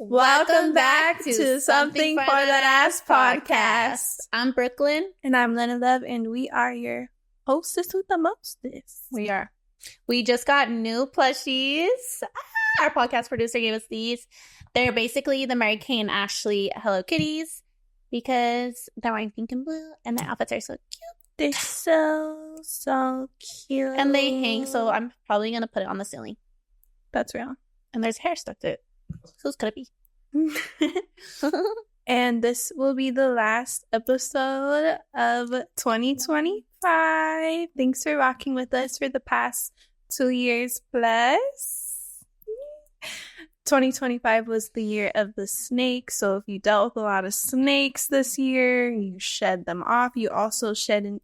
Welcome back to Something for That Ass podcast. I'm Brooklyn. And I'm Lena Love, and we are your hostess with the mostest. We are. We just got new plushies. Our podcast producer gave us these. They're basically the Mary Kay and Ashley Hello Kitties because they're wearing pink and blue, and their outfits are so cute. They're so cute. And they hang, so I'm probably going to put it on the ceiling. That's real. And there's hair stuck to it. Who's could it be? And this will be the last episode of 2025. Thanks for rocking with us for the past 2 years plus. 2025 was the year of the snake. So if you dealt with a lot of snakes this year, you shed them off. You also shed in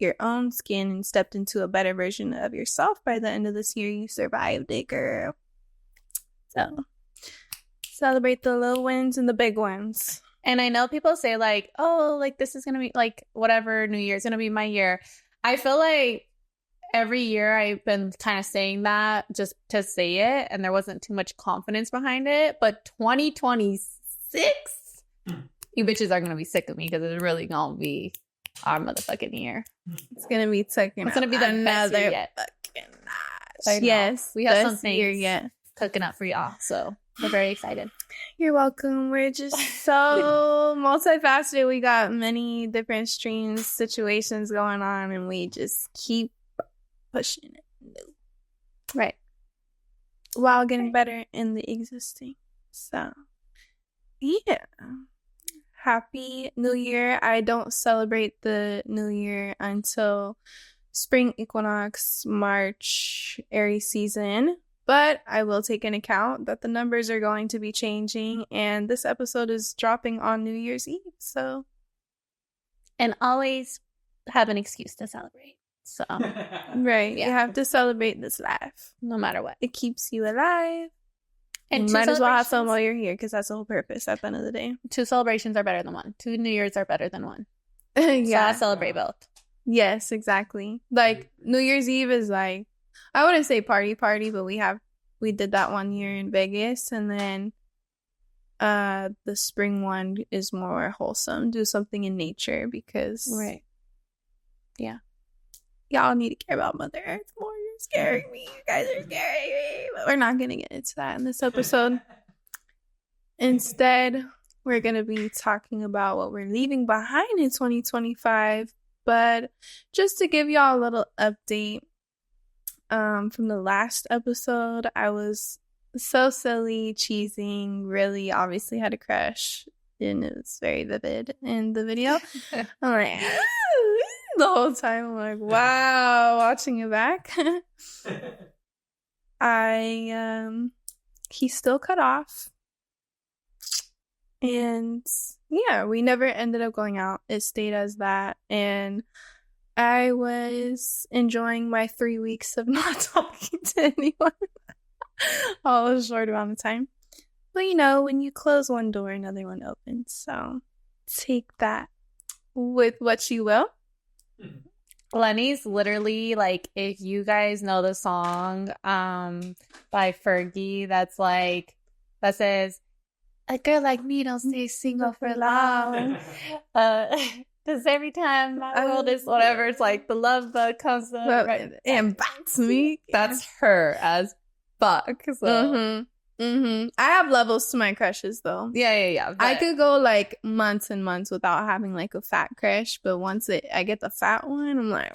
your own skin and stepped into a better version of yourself. By the end of this year, you survived it, girl. So celebrate the little wins and the big ones. And I know people say like, oh, like this is going to be like whatever New Year's going to be my year. I feel like every year I've been kind of saying that just to say it. And there wasn't too much confidence behind it. But 2026, you bitches are going to be sick of me because it's really going to be our motherfucking year. It's going to be taking It's going to be the best year yet. Yes. We have some things cooking up for y'all. So we're very excited. You're welcome. We're just so multifaceted. We got many different streams, situations going on, and we just keep pushing it. Right. While getting better in the existing. So, yeah. Happy New Year. I don't celebrate the New Year until spring equinox, March, Aries season. But I will take into account that the numbers are going to be changing, and this episode is dropping on New Year's Eve, so. And always have an excuse to celebrate. So. Right. Yeah. You have to celebrate this life. No matter what. It keeps you alive. And you might as well have fun while you're here, because that's the whole purpose at the end of the day. 2 celebrations are better than 1. 2 New Year's are better than 1. Yeah. So I celebrate both. Yes, exactly. Like, New Year's Eve is like, I wouldn't say party, but we did that one year in Vegas, and then the spring one is more wholesome. Do something in nature because right. Yeah. Y'all need to care about Mother Earth more. You're scaring me. You guys are scaring me. But we're not gonna get into that in this episode. Instead, we're gonna be talking about what we're leaving behind in 2025. But just to give y'all a little update. From the last episode, I was so silly, cheesing, really obviously had a crush, and it was very vivid in the video. I'm like, the whole time, I'm like, wow, watching it back. He still cut off. And yeah, we never ended up going out. It stayed as that. And I was enjoying my 3 weeks of not talking to anyone. All a short amount of time. But you know, when you close one door, another one opens. So take that with what you will. Lenny's literally like, if you guys know the song by Fergie that says, a girl like me don't stay single for long. Because every time my world is whatever, it's like the love bug comes up and bites me. That's her as fuck. So. I have levels to my crushes, though. Yeah. I could go like months and months without having like a fat crush, but once I get the fat one, I'm like,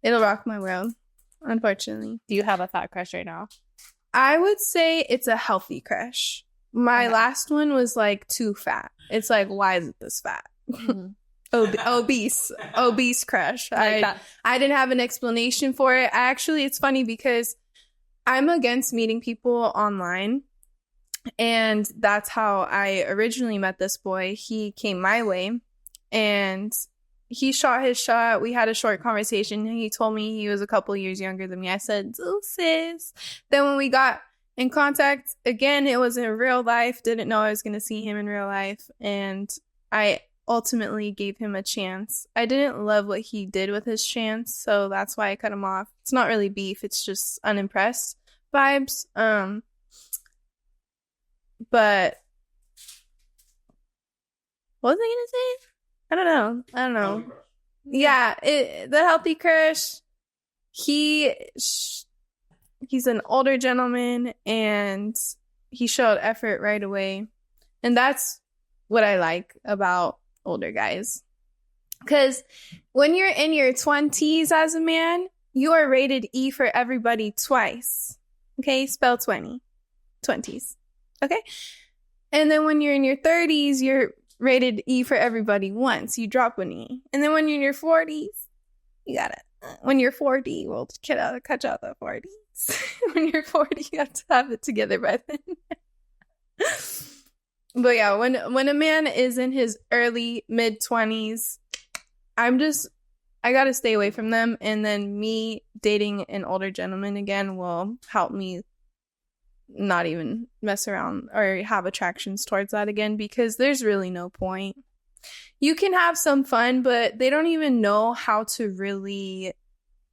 it'll rock my world. Unfortunately, do you have a fat crush right now? I would say it's a healthy crush. My last one was like too fat. It's like, why is it this fat? Mm-hmm. Obese crush. I didn't have an explanation for it. It's funny because I'm against meeting people online, and that's how I originally met this boy. He came my way, and he shot his shot. We had a short conversation. He told me he was a couple years younger than me. I said, "Oh, sis." Then when we got in contact again, it was in real life. Didn't know I was going to see him in real life. And I ultimately gave him a chance. I didn't love what he did with his chance, so that's why I cut him off. It's not really beef. It's just unimpressed vibes. But what was I gonna say? I don't know. Yeah, the healthy crush. He's an older gentleman, and he showed effort right away, and that's what I like about older guys. Because when you're in your 20s as a man, you are rated E for everybody twice. Okay, spell 20s. Okay, and then when you're in your 30s, you're rated E for everybody once. You drop an E, and then when you're in your 40s, you gotta. When you're 40, we'll cut out the 40s. When you're 40, you have to have it together by then. But yeah, when a man is in his early mid 20s, I gotta stay away from them. And then me dating an older gentleman again will help me not even mess around or have attractions towards that again, because there's really no point. You can have some fun, but they don't even know how to really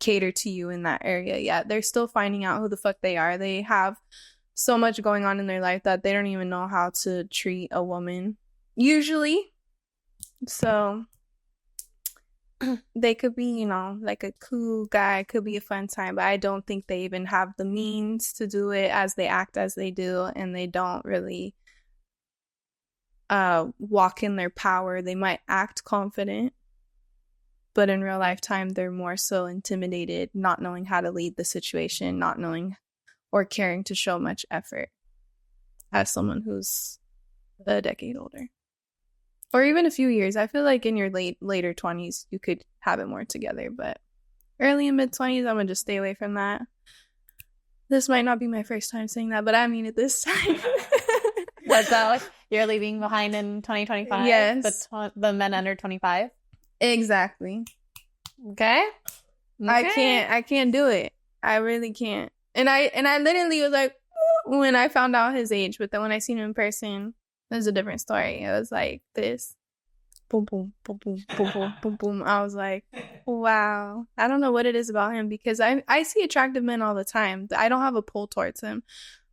cater to you in that area yet. They're still finding out who the fuck they are. They have so much going on in their life that they don't even know how to treat a woman, usually. So they could be, like a cool guy, could be a fun time, but I don't think they even have the means to do it as they act as they do, and they don't really walk in their power. They might act confident, but in real lifetime they're more so intimidated, not knowing how to lead the situation, not knowing or caring to show much effort as someone who's a decade older or even a few years. I feel like in your later 20s you could have it more together, but early and mid 20s, I'm gonna just stay away from that. This might not be my first time saying that, but I mean it this time. What's that? You're leaving behind in 2025? Yes. The men under 25? Exactly. Okay. I can't do it. I really can't. And I literally was like, when I found out his age, but then when I seen him in person, it was a different story. It was like this. Boom, boom, boom, boom, boom, boom, boom, boom. I was like, wow. I don't know what it is about him, because I see attractive men all the time. I don't have a pull towards him.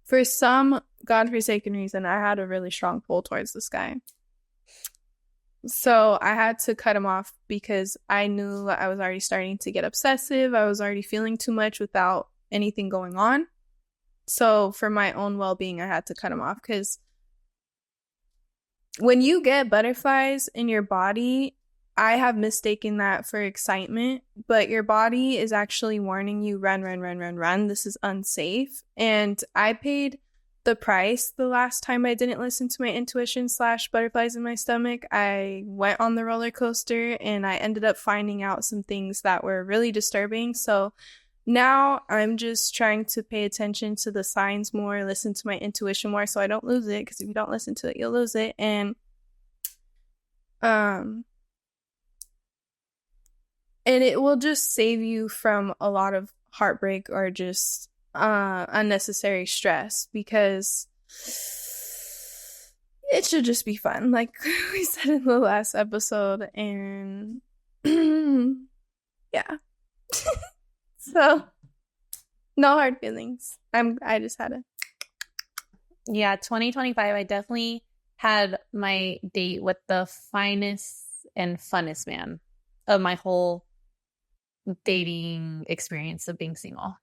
For some godforsaken reason, I had a really strong pull towards this guy. So I had to cut him off because I knew I was already starting to get obsessive. I was already feeling too much without anything going on. So for my own well-being, I had to cut him off, because when you get butterflies in your body, I have mistaken that for excitement, but your body is actually warning you, run, run, run, run, run. This is unsafe. And I paid the price the last time I didn't listen to my intuition / butterflies in my stomach. I went on the roller coaster and I ended up finding out some things that were really disturbing. So now I'm just trying to pay attention to the signs more, listen to my intuition more so I don't lose it, because if you don't listen to it, you'll lose it. And it will just save you from a lot of heartbreak or just unnecessary stress, because it should just be fun, like we said in the last episode. And yeah. So no hard feelings. I just had to. Yeah, 2025, I definitely had my date with the finest and funnest man of my whole dating experience of being single.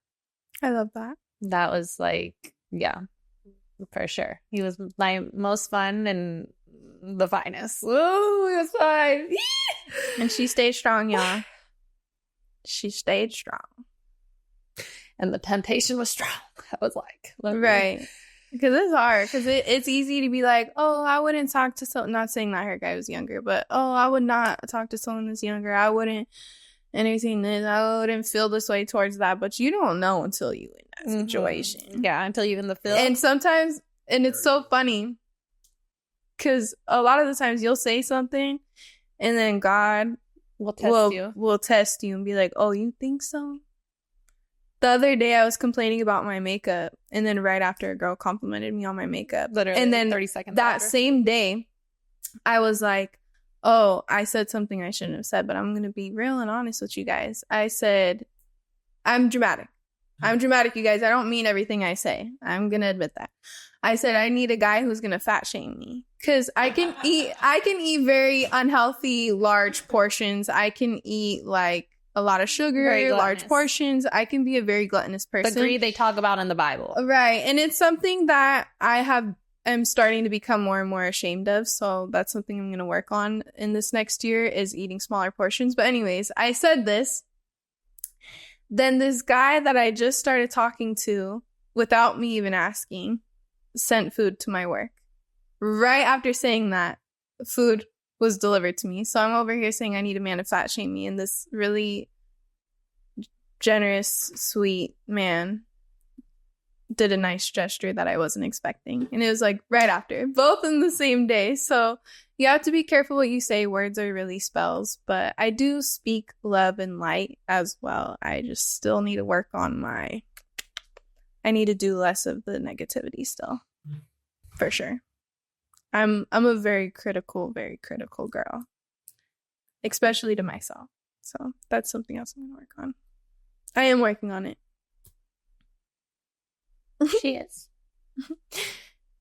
I love that. That was like, yeah, for sure. He was my most fun and the finest. Ooh, he was fine. And she stayed strong, y'all. She stayed strong. And the temptation was strong. I was like, right. Because it's hard. Because it's easy to be like, oh, I wouldn't talk to someone. Not saying that her guy was younger, but oh, I would not talk to someone that's younger. I wouldn't entertain this. I wouldn't feel this way towards that. But you don't know until you in that situation. Yeah, until you're in the field. And sometimes, and it's so funny, because a lot of the times you'll say something and then God will test you and be like, oh, you think so? The other day I was complaining about my makeup, and then right after a girl complimented me on my makeup. Literally, and then 30 seconds that later. same day, I was like, oh, I said something I shouldn't have said, but I'm going to be real and honest with you guys. I said, I'm dramatic. I'm dramatic, you guys. I don't mean everything I say. I'm going to admit that. I said I need a guy who's gonna fat shame me because I can eat very unhealthy large portions. I can eat like a lot of sugar, large portions. I can be a very gluttonous person. The greed they talk about in the Bible. Right. And it's something that am starting to become more and more ashamed of. So that's something I'm going to work on in this next year is eating smaller portions. But anyways, I said this. Then this guy that I just started talking to without me even asking sent food to my work. Right after saying that, food was delivered to me. So I'm over here saying I need a man to fat shame me. And this really generous, sweet man did a nice gesture that I wasn't expecting. And it was like right after, both in the same day. So you have to be careful what you say. Words are really spells. But I do speak love and light as well. I just still need to work on I need to do less of the negativity still. For sure. I'm a very critical girl, especially to myself. So that's something else I'm going to work on. I am working on it. She is.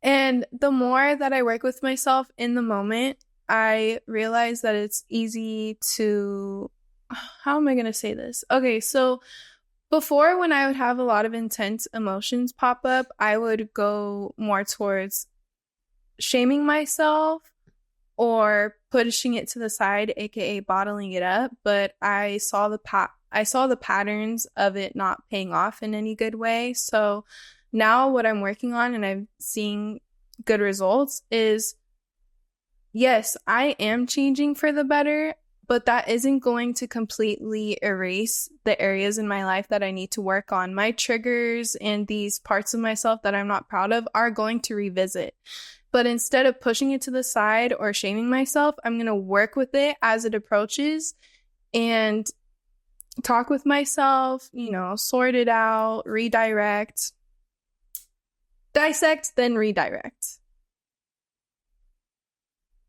And the more that I work with myself in the moment, I realize that it's easy to... How am I going to say this? Okay, so before when I would have a lot of intense emotions pop up, I would go more towards shaming myself or pushing it to the side, aka bottling it up. But I saw the patterns of it not paying off in any good way. So now what I'm working on, and I'm seeing good results, is yes, I am changing for the better, but that isn't going to completely erase the areas in my life that I need to work on. My triggers and these parts of myself that I'm not proud of are going to revisit. But instead of pushing it to the side or shaming myself, I'm going to work with it as it approaches and talk with myself, sort it out, redirect, dissect, then redirect.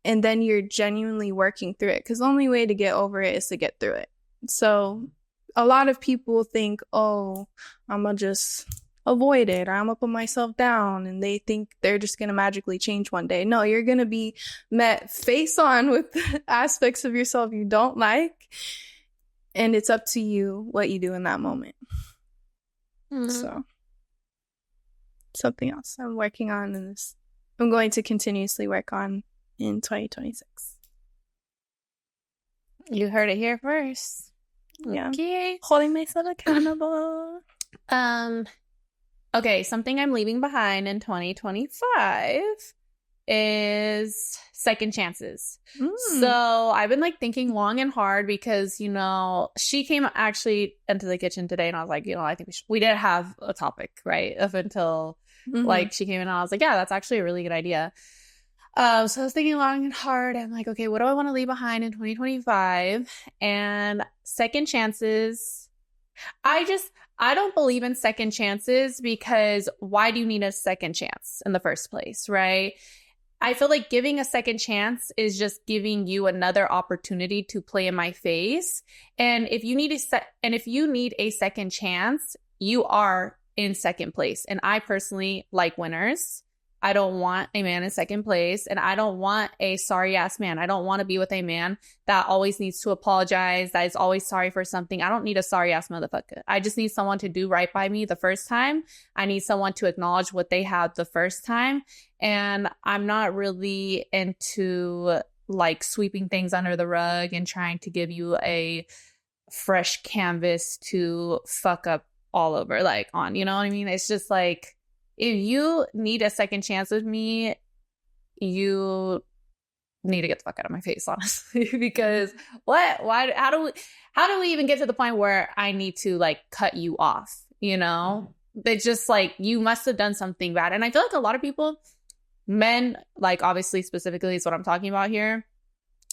And then you're genuinely working through it because the only way to get over it is to get through it. So a lot of people think, oh, I'm going to just avoid it or I'm going to put myself down, and they think they're just going to magically change one day. No, you're going to be met face on with aspects of yourself you don't like, and it's up to you what you do in that moment. Mm-hmm. So something else I'm working on in this. I'm going to continuously work on in 2026. You heard it here first. Yeah. Okay. Holding myself accountable. Okay, something I'm leaving behind in 2025 is second chances. So I've been like thinking long and hard because, she came actually into the kitchen today and I was like, I think we did have a topic, right? Up until like she came in and I was like, yeah, that's actually a really good idea. So I was thinking long and hard. I'm like, okay, what do I want to leave behind in 2025? And second chances. I don't believe in second chances because why do you need a second chance in the first place, right? I feel like giving a second chance is just giving you another opportunity to play in my face. And if you need a second chance, you are in second place. And I personally like winners. I don't want a man in second place, and I don't want a sorry ass man. I don't want to be with a man that always needs to apologize, that is always sorry for something. I don't need a sorry ass motherfucker. I just need someone to do right by me the first time. I need someone to acknowledge what they had the first time. And I'm not really into like sweeping things under the rug and trying to give you a fresh canvas to fuck up all over on, you know what I mean? It's just like, if you need a second chance with me, you need to get the fuck out of my face, honestly. Because how do we even get to the point where I need to cut you off? It's just you must have done something bad. And I feel like a lot of people, men, obviously specifically is what I'm talking about here.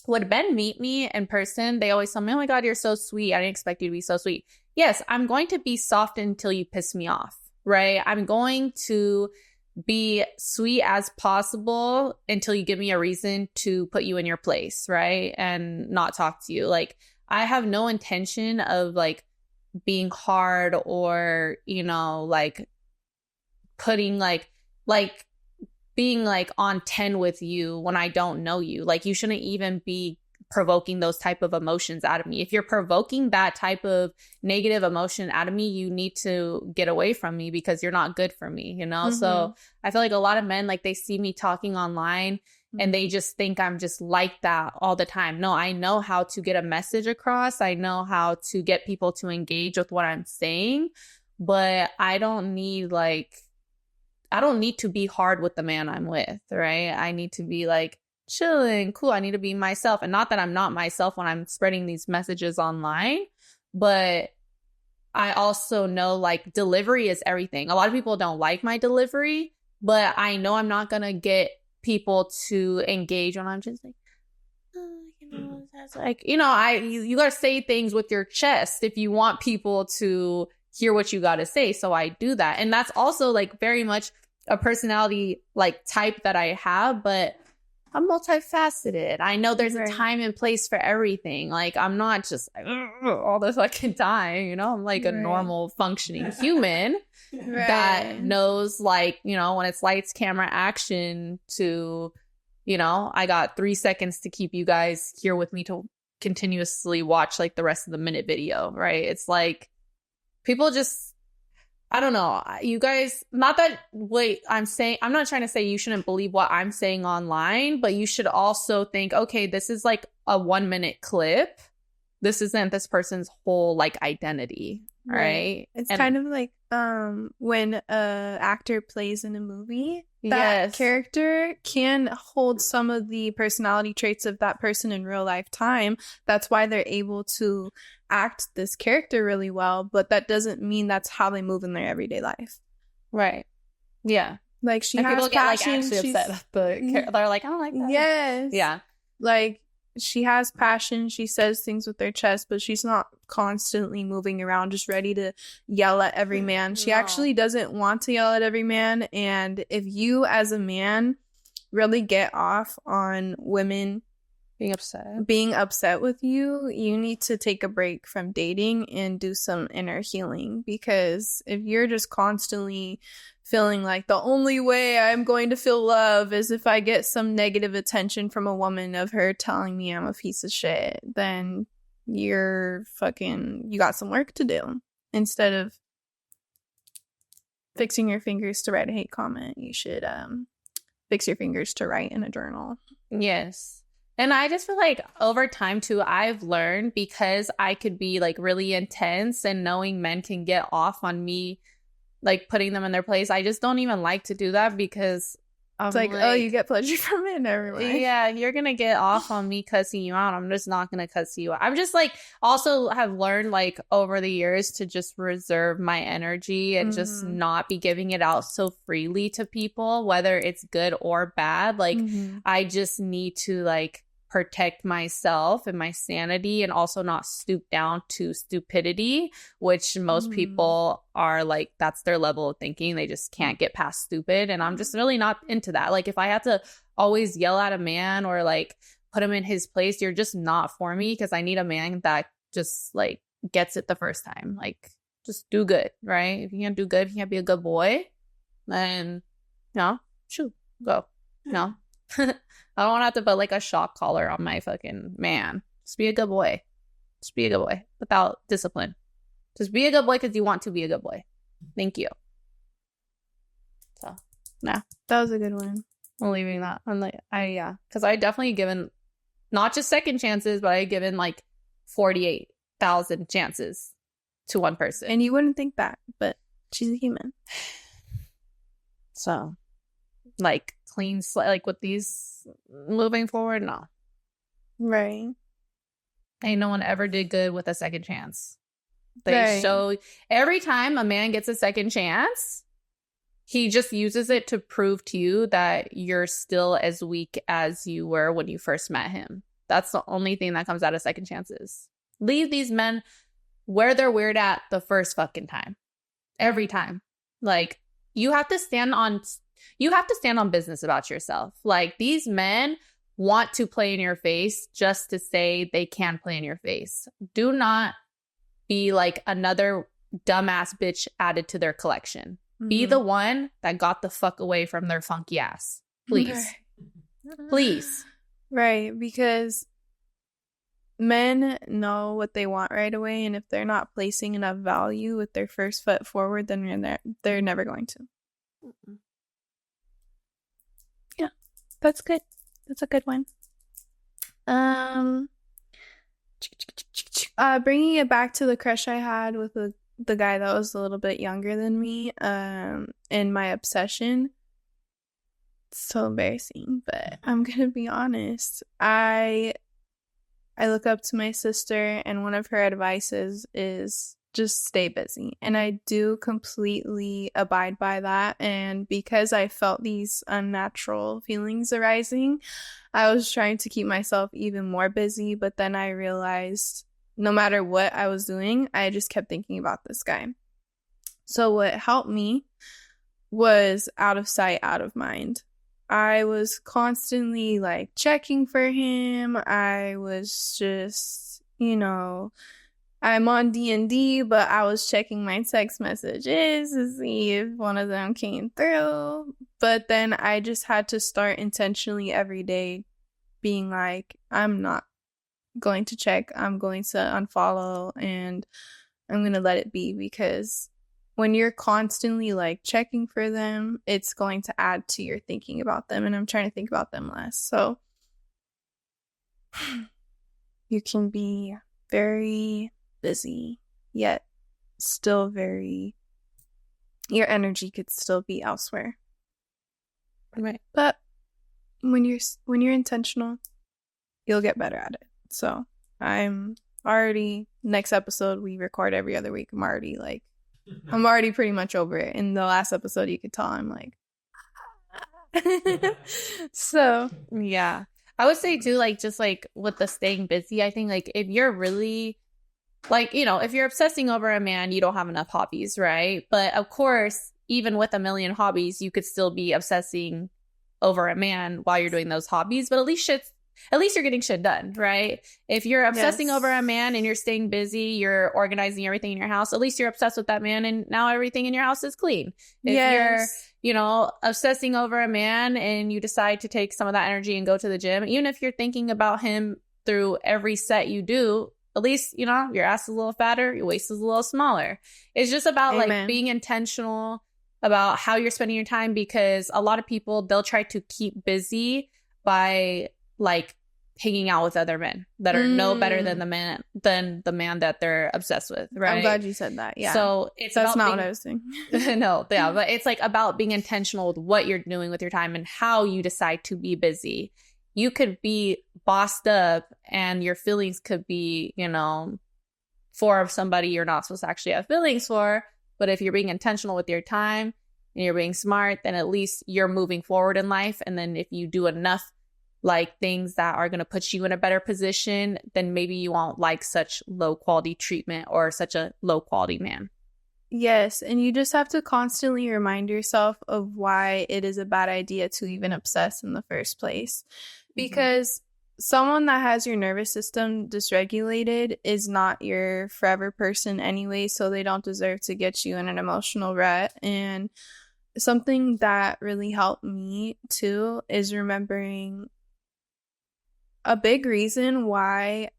When men meet me in person, they always tell me, oh my God, you're so sweet. I didn't expect you to be so sweet. Yes, I'm going to be soft until you piss me off. Right? I'm going to be sweet as possible until you give me a reason to put you in your place, right? And not talk to you. I have no intention of being hard or, putting being like on 10 with you when I don't know you. Like, you shouldn't even be provoking those type of emotions out of me. If you're provoking that type of negative emotion out of me, you need to get away from me because you're not good for me, you know? So I feel like a lot of men, like, they see me talking online and they just think I'm just like that all the time. No, I know how to get a message across. I know how to get people to engage with what I'm saying, but I don't need to be hard with the man I'm with, right? I need to be like chilling, cool. I need to be myself. And not that I'm not myself when I'm spreading these messages online, but I also know like delivery is everything. A lot of people don't like my delivery, but I know I'm not going to get people to engage when I'm just like, oh, you know, that's like, you know, you got to say things with your chest if you want people to hear what you got to say. So I do that. And that's also like very much a personality like type that I have, but I'm multifaceted. I know there's a time and place for everything. Like, I'm not just like all the fucking time, you know? I'm like a normal functioning human that knows, like, you know, when it's lights, camera, action to, you know, I got 3 seconds to keep you guys here with me to continuously watch like the rest of the minute video, right? It's like people just, I don't know. You guys, not that, wait, I'm not trying to say you shouldn't believe what I'm saying online, but you should also think, okay, this is like a 1 minute clip. This isn't this person's whole like identity, right? It's kind of like when a actor plays in a movie, that character can hold some of the personality traits of that person in real life time. That's why they're able to act this character really well, but that doesn't mean that's how they move in their everyday life. Right. Yeah. Like, she has people passion. Get, like, actually upset at they're like, I don't like that. Yes. Yeah. Like, she has passion. She says things with her chest, but she's not constantly moving around just ready to yell at every man. She actually doesn't want to yell at every man. And if you as a man really get off on women being upset with you, you need to take a break from dating and do some inner healing. Because if you're just constantly feeling like the only way I'm going to feel love is if I get some negative attention from a woman of her telling me I'm a piece of shit, then you got some work to do. Instead of fixing your fingers to write a hate comment, you should fix your fingers to write in a journal. Yes. And I just feel like over time, too, I've learned, because I could be like really intense and knowing men can get off on me, like putting them in their place. I just don't even like to do that because it's like, oh, you get pleasure from it, never mind. Yeah, you're going to get off on me cussing you out. I'm just not going to cuss you out. I'm just like, also have learned like over the years to just reserve my energy and just not be giving it out so freely to people, whether it's good or bad. Like, I just need to like protect myself and my sanity, and also not stoop down to stupidity, which most people are like, that's their level of thinking. They just can't get past stupid. And I'm just really not into that. Like, if I have to always yell at a man or like put him in his place, you're just not for me, because I need a man that just like gets it the first time. Like, just do good, right? If you can't do good, if you can't be a good boy, then shoot, go. No. I don't want to have to put like a shock collar on my fucking man. Just be a good boy. Just be a good boy without discipline. Just be a good boy because you want to be a good boy. Thank you. So, yeah. That was a good one. I'm leaving that. I'm like, because I definitely given not just second chances, but I given like 48,000 chances to one person. And you wouldn't think that, but she's a human. So, like, clean slate, like with these moving forward, no. Right. Ain't no one ever did good with a second chance. They show every time a man gets a second chance, he just uses it to prove to you that you're still as weak as you were when you first met him. That's the only thing that comes out of second chances. Leave these men where they're weird at the first fucking time. Every time. Like, you have to stand on business about yourself. Like, these men want to play in your face just to say they can play in your face. Do not be like another dumbass bitch added to their collection. Be the one that got the fuck away from their funky ass. Please. Please. Right, because men know what they want right away, and if they're not placing enough value with their first foot forward, then they're never going to. Yeah, that's good. That's a good one. Bringing it back to the crush I had with the guy that was a little bit younger than me, and my obsession. It's so embarrassing, but I'm gonna be honest. I look up to my sister, and one of her advices is just stay busy. And I do completely abide by that. And because I felt these unnatural feelings arising, I was trying to keep myself even more busy. But then I realized no matter what I was doing, I just kept thinking about this guy. So what helped me was out of sight, out of mind. I was constantly like checking for him. I was just, I'm on D&D, but I was checking my text messages to see if one of them came through. But then I just had to start intentionally every day being like, I'm not going to check. I'm going to unfollow, and I'm going to let it be, because when you're constantly like checking for them, it's going to add to your thinking about them, and I'm trying to think about them less. So you can be very busy, yet still your energy could still be elsewhere. Right. But when you're intentional, you'll get better at it. So I'm already, next episode we record every other week. I'm already pretty much over it. In the last episode, you could tell I'm like, so yeah. I would say too, like, just like with the staying busy, I think like if you're really like, if you're obsessing over a man, you don't have enough hobbies, right? But of course, even with a million hobbies, you could still be obsessing over a man while you're doing those hobbies. But at least you're getting shit done, right? If you're obsessing over a man and you're staying busy, you're organizing everything in your house, at least you're obsessed with that man, and now everything in your house is clean. If you're, obsessing over a man and you decide to take some of that energy and go to the gym, even if you're thinking about him through every set you do, at least, your ass is a little fatter, your waist is a little smaller. It's just about like being intentional about how you're spending your time, because a lot of people, they'll try to keep busy by like hanging out with other men that are no better than the man that they're obsessed with, right? I'm glad you said that. Yeah. So that's not what I was saying. No, yeah, but it's like about being intentional with what you're doing with your time and how you decide to be busy. You could be bossed up and your feelings could be, for somebody you're not supposed to actually have feelings for. But if you're being intentional with your time and you're being smart, then at least you're moving forward in life. And then if you do enough like things that are going to put you in a better position, then maybe you won't like such low quality treatment or such a low quality man. Yes, and you just have to constantly remind yourself of why it is a bad idea to even obsess in the first place. Because someone that has your nervous system dysregulated is not your forever person anyway, so they don't deserve to get you in an emotional rut. And something that really helped me too is remembering a big reason why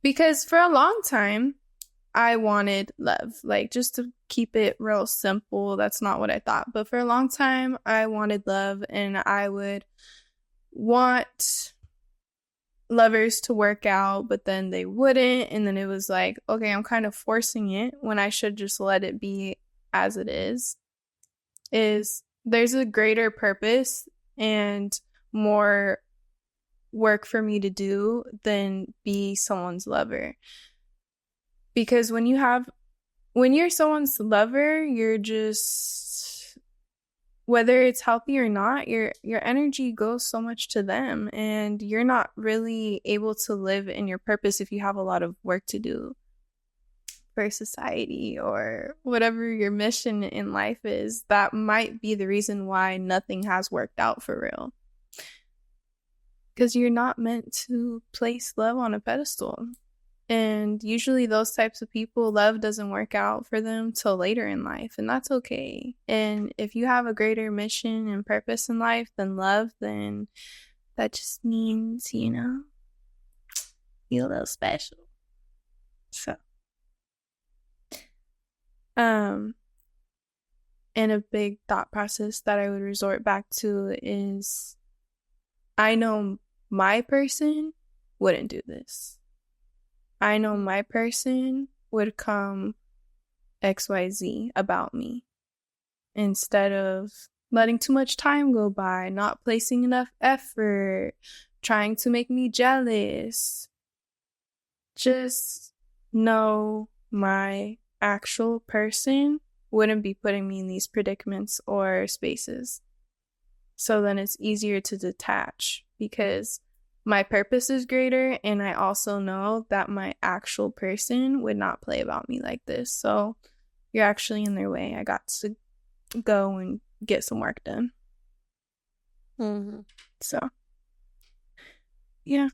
because for a long time, I wanted love. Like, just to keep it real simple, that's not what I thought. But for a long time, I wanted love, and I would want lovers to work out, but then they wouldn't. And then it was like, okay, I'm kind of forcing it when I should just let it be as it is. There's a greater purpose and more work for me to do than be someone's lover. Because when you're someone's lover, you're just, whether it's healthy or not, your energy goes so much to them, and you're not really able to live in your purpose if you have a lot of work to do for society or whatever your mission in life is. That might be the reason why nothing has worked out for real. Because you're not meant to place love on a pedestal. And usually those types of people, love doesn't work out for them till later in life, and that's okay. And if you have a greater mission and purpose in life than love, then that just means, you know, you're a little special. So, and a big thought process that I would resort back to is, I know my person wouldn't do this. I know my person would come XYZ about me, instead of letting too much time go by, not placing enough effort, trying to make me jealous. Just know my actual person wouldn't be putting me in these predicaments or spaces. So then it's easier to detach, because my purpose is greater, and I also know that my actual person would not play about me like this. So you're actually in their way. I got to go and get some work done. Mm-hmm. So, yeah.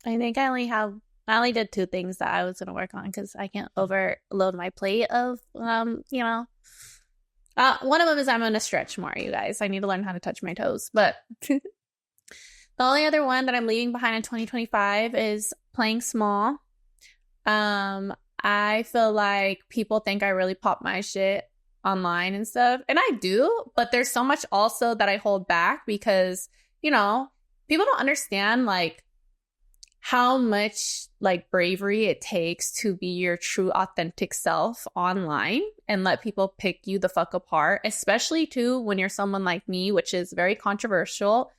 I think I only did 2 things that I was going to work on, because I can't overload my plate of, one of them is I'm going to stretch more, you guys. I need to learn how to touch my toes. But the only other one that I'm leaving behind in 2025 is playing small. I feel like people think I really pop my shit online and stuff. And I do, but there's so much also that I hold back, because, people don't understand, like, how much, like, bravery it takes to be your true authentic self online and let people pick you the fuck apart, especially too when you're someone like me, which is very controversial,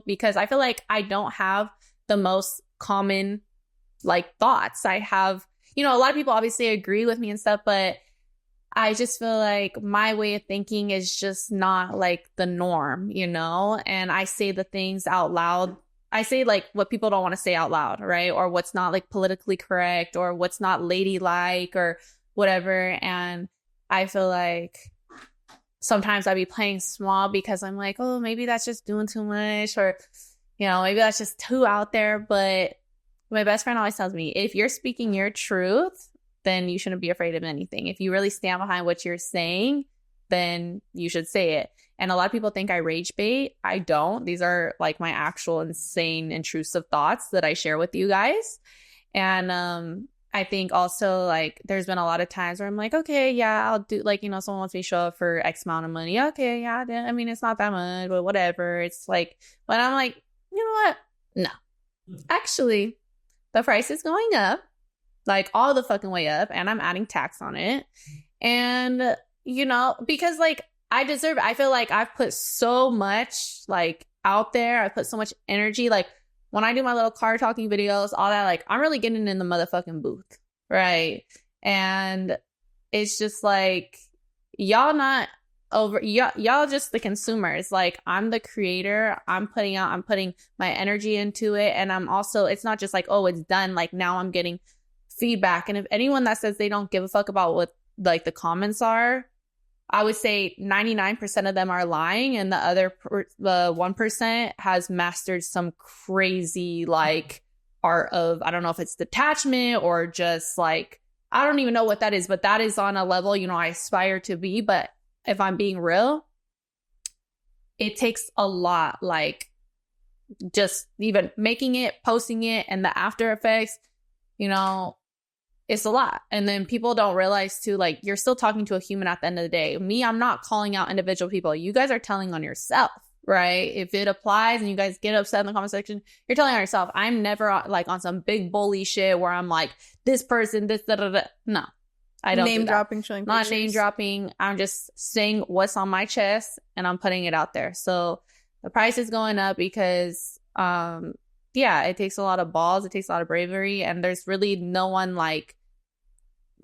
because I feel like I don't have the most common, like, thoughts. I have, a lot of people obviously agree with me and stuff, but I just feel like my way of thinking is just not, like, the norm, and I say the things out loud. I say, like, what people don't want to say out loud, right? Or what's not, like, politically correct, or what's not ladylike, or whatever. And I feel like sometimes I'd be playing small because I'm like, oh, maybe that's just doing too much, or, maybe that's just too out there. But my best friend always tells me, if you're speaking your truth, then you shouldn't be afraid of anything. If you really stand behind what you're saying, then you should say it. And a lot of people think I rage bait. I don't. These are, like, my actual insane, intrusive thoughts that I share with you guys. And I think also, like, there's been a lot of times where I'm like, okay, yeah, I'll do, like, someone wants me to show up for X amount of money. Okay, yeah, I mean, it's not that much, but whatever. It's like, but I'm like, you know what? No. Actually, the price is going up, like, all the fucking way up, and I'm adding tax on it. And, because, like, I deserve it. I feel like I've put so much, like, out there. I put so much energy. Like, when I do my little car talking videos, all that, like, I'm really getting in the motherfucking booth, right? And it's just like, y'all not over, y'all just the consumers. Like, I'm the creator. I'm putting my energy into it. And I'm also, it's not just like, oh, it's done. Like, now I'm getting feedback. And if anyone that says they don't give a fuck about what, like, the comments are, I would say 99% of them are lying, and the other 1% has mastered some crazy, like, art of, I don't know if it's detachment or just, like, I don't even know what that is, but that is on a level, I aspire to be. But if I'm being real, it takes a lot, like, just even making it, posting it, and the after effects, it's a lot. And then people don't realize too, like, you're still talking to a human at the end of the day. Me, I'm not calling out individual people. You guys are telling on yourself, right? If it applies and you guys get upset in the comment section, you're telling on yourself. I'm never, like, on some big bully shit where I'm like, this person, this, da, da, da. No, I don't name dropping, showing not pictures. Name dropping. I'm just saying what's on my chest, and I'm putting it out there. So the price is going up because, yeah, it takes a lot of balls. It takes a lot of bravery. And there's really no one, like,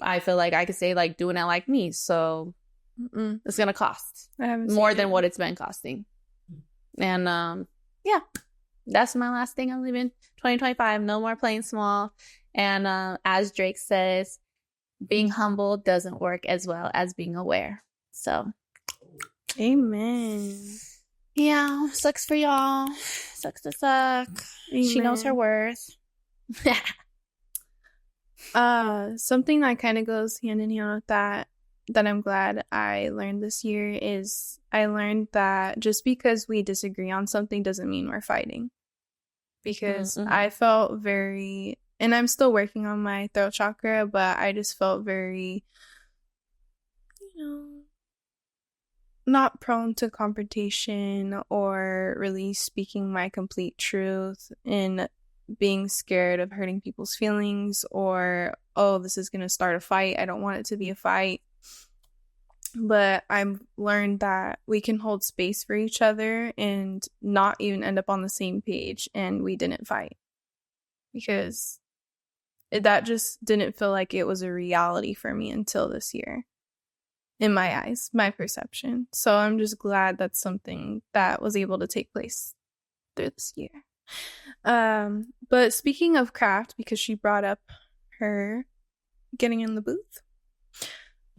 I feel like I could say, like, doing it like me. So it's going to cost more than what it's been costing. And yeah, that's my last thing. I'm leaving 2025. No more playing small. And as Drake says, being humble doesn't work as well as being aware. So amen. Yeah, sucks for y'all. Sucks to suck. Amen. She knows her worth. Something that kind of goes hand in hand with that I'm glad I learned this year is I learned that just because we disagree on something doesn't mean we're fighting. Because Mm-hmm. I felt very, and I'm still working on my throat chakra, but I just felt very, you know, not prone to confrontation or really speaking my complete truth and being scared of hurting people's feelings or, oh, this is going to start a fight. I don't want it to be a fight. But I've learned that we can hold space for each other and not even end up on the same page, and we didn't fight because that just didn't feel like it was a reality for me until this year. In my eyes, my perception. So I'm just glad that's something that was able to take place through this year. But speaking of craft, because she brought up her getting in the booth,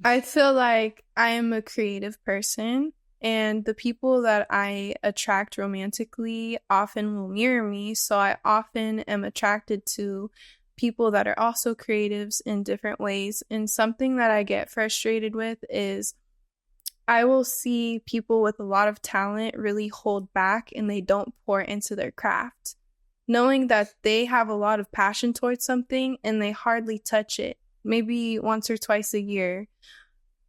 I feel like I am a creative person, and the people that I attract romantically often will mirror me. So I often am attracted to people that are also creatives in different ways. And something that I get frustrated with is I will see people with a lot of talent really hold back and they don't pour into their craft, knowing that they have a lot of passion towards something and they hardly touch it, maybe once or twice a year,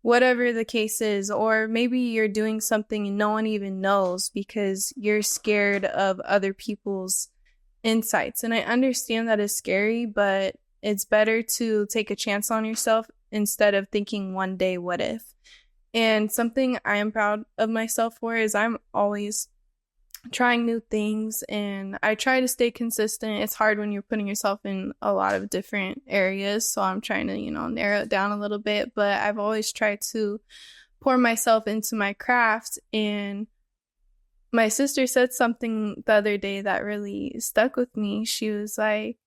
whatever the case is. Or maybe you're doing something and no one even knows because you're scared of other people's insights. And I understand that is scary, but it's better to take a chance on yourself instead of thinking one day, what if? And something I am proud of myself for is I'm always trying new things and I try to stay consistent. It's hard when you're putting yourself in a lot of different areas, so I'm trying to, narrow it down a little bit, but I've always tried to pour myself into my craft. And my sister said something the other day that really stuck with me. She was like,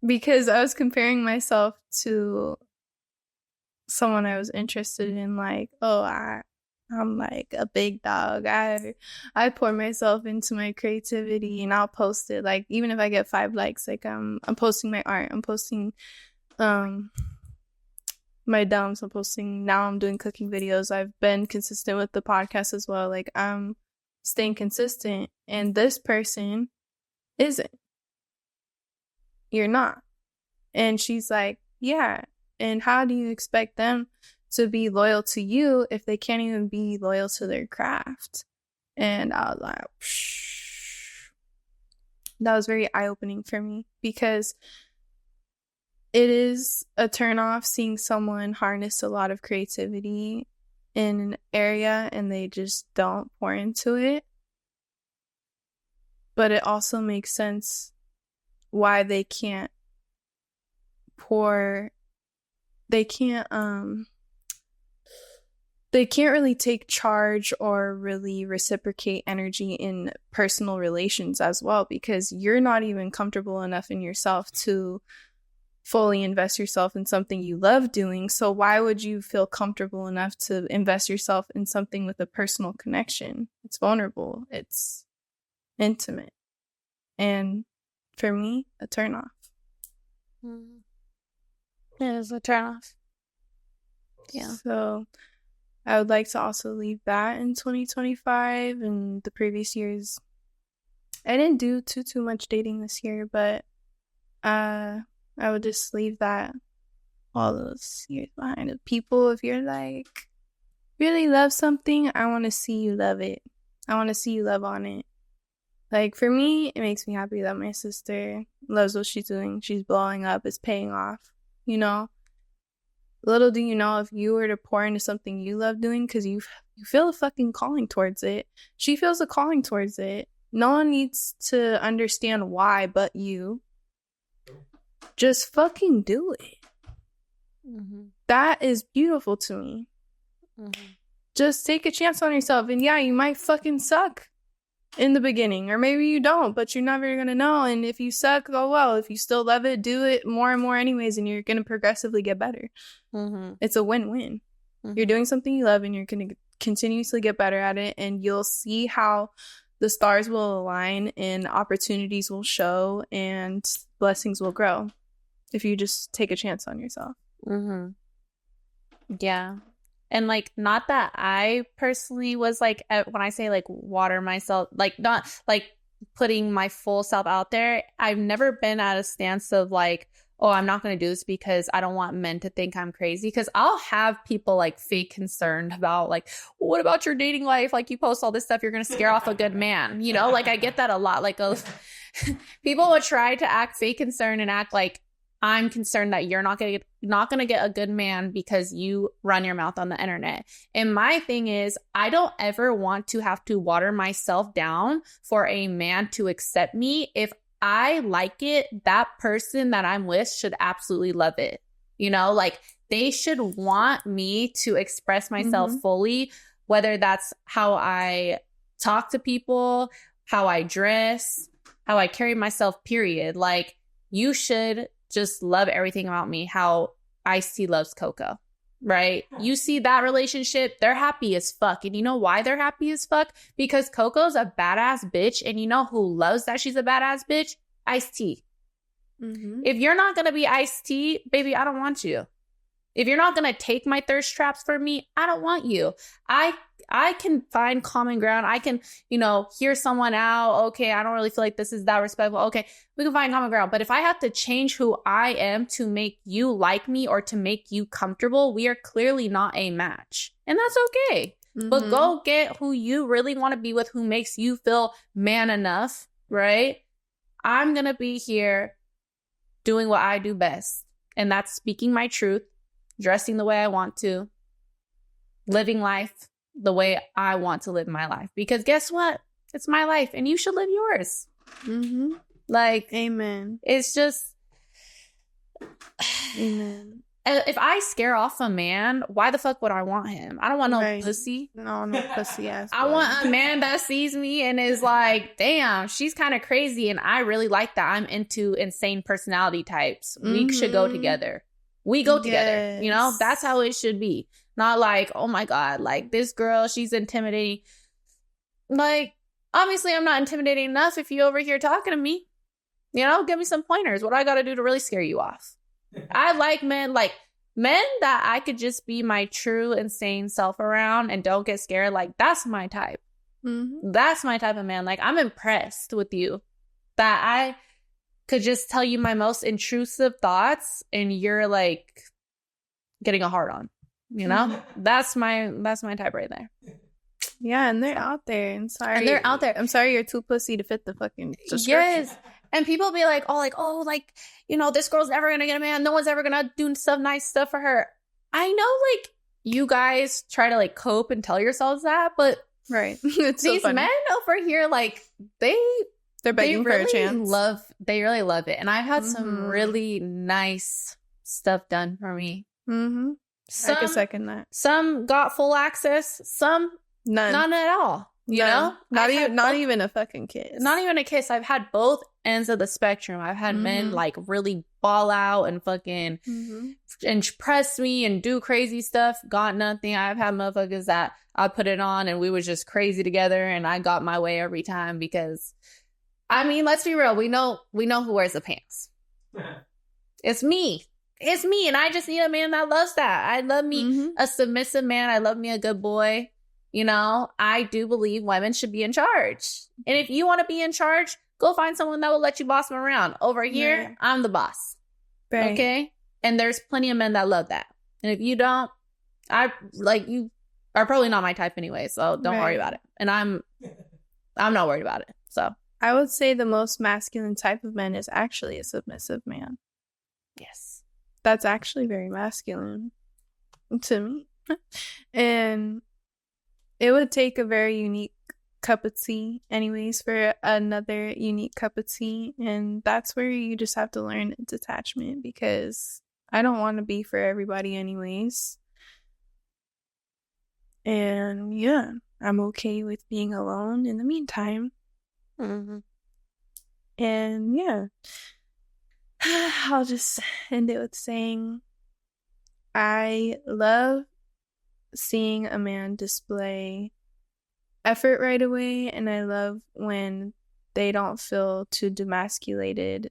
because I was comparing myself to someone I was interested in, like, oh, I'm like a big dog. I pour myself into my creativity and I'll post it. Like, even if I get 5 likes, like I'm posting my art. I'm posting my dumps. Now I'm doing cooking videos. I've been consistent with the podcast as well. Like, I'm staying consistent, and this person isn't. You're not. And she's like, yeah. And how do you expect them to be loyal to you if they can't even be loyal to their craft? And I was like, psh. That was very eye-opening for me, because it is a turnoff seeing someone harness a lot of creativity in an area and they just don't pour into it. But it also makes sense why they can't really take charge or really reciprocate energy in personal relations as well, because you're not even comfortable enough in yourself to fully invest yourself in something you love doing. So why would you feel comfortable enough to invest yourself in something with a personal connection? It's vulnerable. It's intimate. And for me, a turnoff. It is a turnoff. Yeah. So I would like to also leave that in 2025. And the previous years, I didn't do too much dating this year, but I would just leave that, all those years behind. People, if you're like really love something, I want to see you love it. I want to see you love on it. Like, for me, it makes me happy that my sister loves what she's doing. She's blowing up. It's paying off, Little do you know, if you were to pour into something you love doing because you feel a fucking calling towards it, she feels a calling towards it. No one needs to understand why but you. Just fucking do it. Mm-hmm. That is beautiful to me. Mm-hmm. Just take a chance on yourself. And yeah, you might fucking suck in the beginning, or maybe you don't, but you're never gonna know. And if you suck, oh well. If you still love it, do it more and more anyways, and you're gonna progressively get better. Mm-hmm. It's a win-win. Mm-hmm. You're doing something you love and you're gonna continuously get better at it, and you'll see how the stars will align and opportunities will show and blessings will grow. if you just take a chance on yourself. Mm-hmm. Yeah. And like, not that I personally was like, when I say like water myself, like not like putting my full self out there, I've never been at a stance of like, oh, I'm not going to do this because I don't want men to think I'm crazy. Because I'll have people like fake concerned about like, what about your dating life? Like you post all this stuff, you're going to scare off a good man. You know, like I get that a lot. Like people will try to act fake concerned and act like I'm concerned that you're not going to get a good man because you run your mouth on the internet. And my thing is, I don't ever want to have to water myself down for a man to accept me. If I like it, that person that I'm with should absolutely love it. You know, like they should want me to express myself fully, whether that's how I talk to people, how I dress, how I carry myself, period. Like you should just love everything about me, how Ice-T loves Coco, right? You see that relationship, they're happy as fuck. And you know why they're happy as fuck? Because Coco's a badass bitch. And you know who loves that she's a badass bitch? Ice-T. If you're not going to be Ice-T, baby, I don't want you. If you're not going to take my thirst traps for me, I don't want you. I can find common ground. I can, you know, hear someone out. Okay, I don't really feel like this is that respectful. Okay, we can find common ground. But if I have to change who I am to make you like me or to make you comfortable, we are clearly not a match. And that's okay. But go get who you really want to be with, who makes you feel man enough, right? I'm going to be here doing what I do best. And that's speaking my truth, dressing the way I want to, living life the way I want to live my life. Because guess what? It's my life and you should live yours. Like, amen. It's just, amen. If I scare off a man, why the fuck would I want him? I don't want no pussy. No pussy ass. I want a man that sees me and is like, damn, she's kind of crazy. And I really like that. I'm into insane personality types. We should go together. We go together. You know, that's how it should be. Not like, oh my God, like this girl, she's intimidating. Like, obviously I'm not intimidating enough if you over here talking to me. You know, give me some pointers. What do I got to do to really scare you off? I like men that I could just be my true insane self around and don't get scared. Like, that's my type. That's my type of man. Like, I'm impressed with you that I could just tell you my most intrusive thoughts and you're like getting a hard on. You know, that's my type right there. Yeah, and they're out there. I'm sorry. And they're out there. I'm sorry you're too pussy to fit the fucking description. Yes. And people be like, you know, this girl's never gonna get a man. No one's ever gonna do nice stuff for her. I know, like, you guys try to like cope and tell yourselves that, but right. It's these so men over here, like, they're begging for a chance. They really love it. And I've had some really nice stuff done for me. I can second that. Some got full access, some none at all. You know? Not even a fucking kiss. Not even a kiss. I've had both ends of the spectrum. I've had men like really ball out and fucking and press me and do crazy stuff. Got nothing. I've had motherfuckers that I put it on and we was just crazy together and I got my way every time because, I mean, let's be real. We know who wears the pants. It's me. It's me. And I just need a man that loves that. I love me a submissive man. I love me a good boy. You know, I do believe women should be in charge. And if you want to be in charge, go find someone that will let you boss them around. Over here, I'm the boss. Right. Okay? And there's plenty of men that love that. And if you don't, you are probably not my type anyway, so don't worry about it. And I'm not worried about it. So I would say the most masculine type of man is actually a submissive man. Yes. That's actually very masculine to me. And it would take a very unique cup of tea anyways for another unique cup of tea. And that's where you just have to learn detachment because I don't want to be for everybody anyways. And yeah, I'm okay with being alone in the meantime. And yeah, I'll just end it with saying I love seeing a man display effort right away, and I love when they don't feel too demasculated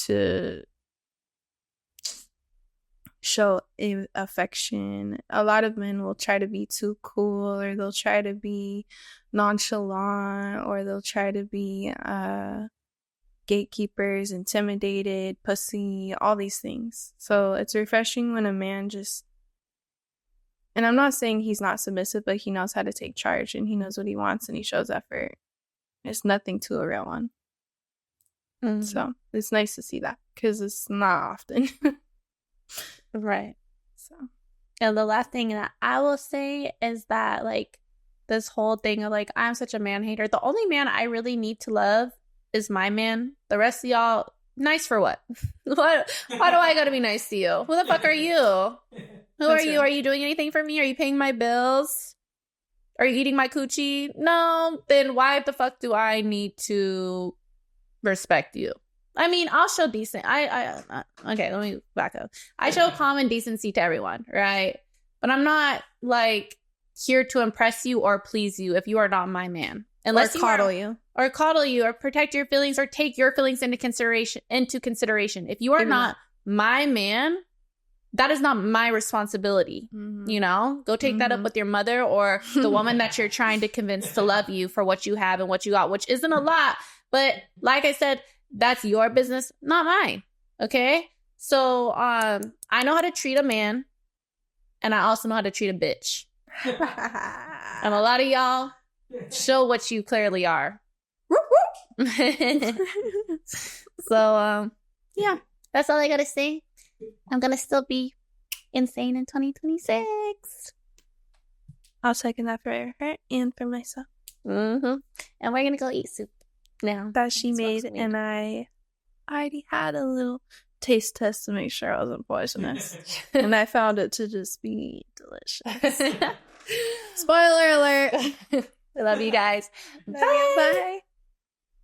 to show affection. A lot of men will try to be too cool, or they'll try to be nonchalant, or they'll try to be gatekeepers, intimidated, pussy, all these things. So it's refreshing when a man just, and I'm not saying he's not submissive, but he knows how to take charge and he knows what he wants and he shows effort. It's nothing to a real one. Mm-hmm. So it's nice to see that because it's not often. Right. So, and the last thing that I will say is that, like, this whole thing of, like, I'm such a man hater. The only man I really need to love is my man. The rest of y'all, nice for what? Why do I gotta be nice to you? Who the fuck are you? Who are you? Are you doing anything for me? Are you paying my bills? Are you eating my coochie? No. Then why the fuck do I need to respect you? I mean, I'll show decent. Okay, let me back up. I show common decency to everyone, right? But I'm not, like, here to impress you or please you if you are not my man. Unless or coddle you. Or coddle you, or protect your feelings, or take your feelings into consideration. If you are not my man, that is not my responsibility. Mm-hmm. You know, go take that up with your mother or the woman that you're trying to convince to love you for what you have and what you got, which isn't a lot. But like I said, that's your business, not mine. Okay. So I know how to treat a man, and I also know how to treat a bitch. And a lot of y'all show what you clearly are. So yeah, that's all I gotta say. I'm gonna still be insane in 2026. I'll second that for her and for myself. Mm-hmm. And we're gonna go eat soup now that she made, and I already had a little taste test to make sure I wasn't poisonous. And I found it to just be delicious. Spoiler alert. I love you guys. Bye. Bye.